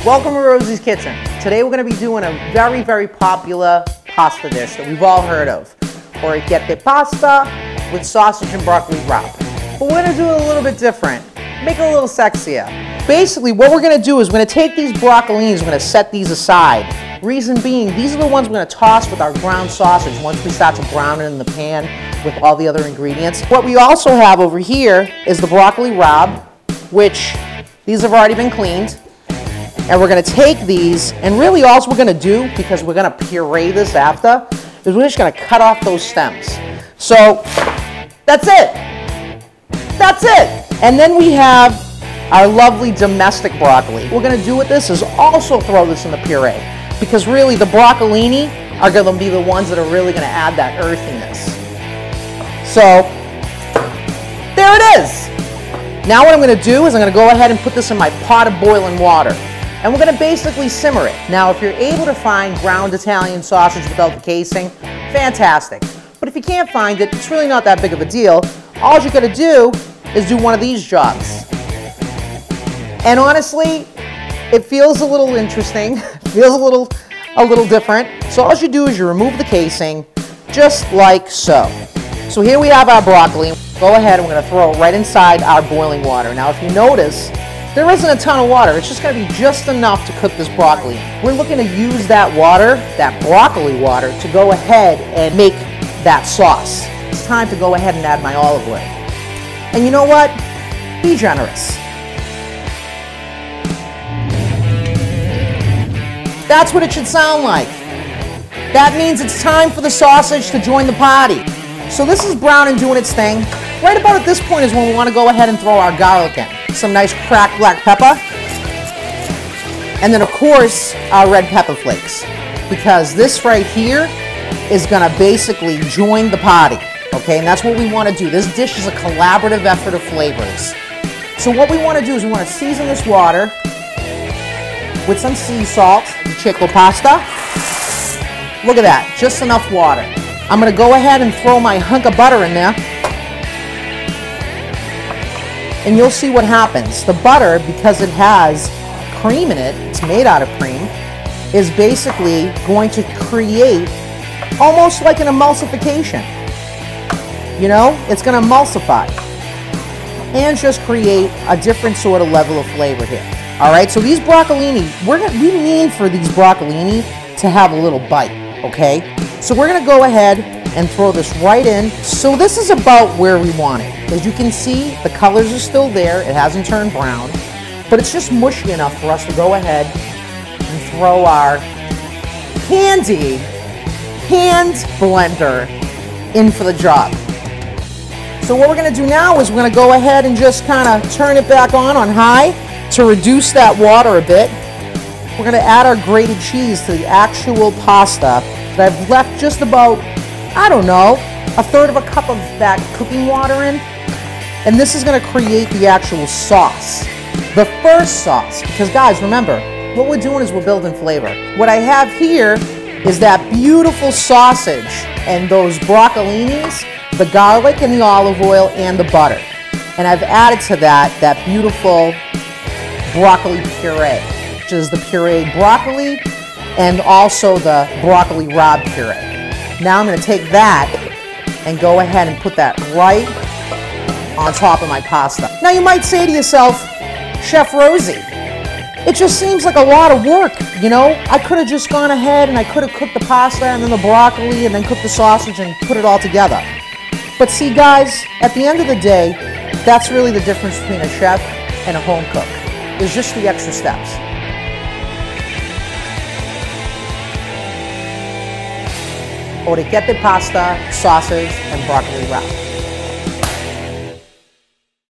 Welcome to Rosie's Kitchen. Today we're going to be doing a very, very popular pasta dish that we've all heard of. Orecchiette pasta with sausage and broccoli rabe. But we're going to do it a little bit different. Make it a little sexier. Basically, what we're going to do is we're going to take these broccolinis, we're going to set these aside. Reason being, these are the ones we're going to toss with our ground sausage once we start to brown it in the pan with all the other ingredients. What we also have over here is the broccoli rabe, which these have already been cleaned. And we're going to take these, and really all we're going to do, because we're going to puree this after, is we're just going to cut off those stems. So, that's it. That's it. And then we have our lovely domestic broccoli. What we're going to do with this is also throw this in the puree, because really the broccolini are going to be the ones that are really going to add that earthiness. So, there it is. Now what I'm going to do is I'm going to go ahead and put this in my pot of boiling water. And we're going to basically simmer it. Now, if you're able to find ground Italian sausage without the casing, fantastic. But if you can't find it, it's really not that big of a deal. All you got to do is do one of these jobs. And honestly, it feels a little interesting, feels a little different. So all you do is you remove the casing, just like so. So here we have our broccoli. Go ahead and we're going to throw it right inside our boiling water. Now, if you notice, there isn't a ton of water. It's just going to be just enough to cook this broccoli. We're looking to use that water, that broccoli water, to go ahead and make that sauce. It's time to go ahead and add my olive oil. And you know what? Be generous. That's what it should sound like. That means it's time for the sausage to join the party. So this is brown and doing its thing. Right about at this point is when we want to go ahead and throw our garlic in. Some nice cracked black pepper. And then of course, our red pepper flakes. Because this right here is going to basically join the party. Okay, and that's what we want to do. This dish is a collaborative effort of flavors. So what we want to do is we want to season this water with some sea salt, the chico pasta. Look at that, just enough water. I'm going to go ahead and throw my hunk of butter in there. And you'll see what happens. The butter, because it has cream in it, it's made out of cream, is basically going to create almost like an emulsification. You know, it's going to emulsify and just create a different sort of level of flavor here. All right, so these broccolini, we mean for these broccolini to have a little bite, okay? So we're going to go ahead and throw this right in. So this is about where we want it. As you can see, the colors are still there. It hasn't turned brown, but it's just mushy enough for us to go ahead and throw our handy hand blender in for the job. So what we're going to do now is we're going to go ahead and just kind of turn it back on high to reduce that water a bit. We're going to add our grated cheese to the actual pasta that I've left just about, I don't know, a third of a cup of that cooking water in. And this is going to create the actual sauce. The first sauce, because guys, remember, what we're doing is we're building flavor. What I have here is that beautiful sausage and those broccolinis, the garlic and the olive oil and the butter. And I've added to that beautiful broccoli puree, which is the pureed broccoli and also the broccoli rabe puree. Now I'm going to take that and go ahead and put that right on top of my pasta. Now you might say to yourself, Chef Rosie, it just seems like a lot of work, you know? I could have just gone ahead and I could have cooked the pasta and then the broccoli and then cooked the sausage and put it all together. But see guys, at the end of the day, that's really the difference between a chef and a home cook. It's just the extra steps. Orecchiette pasta, sausage, and broccoli rabe.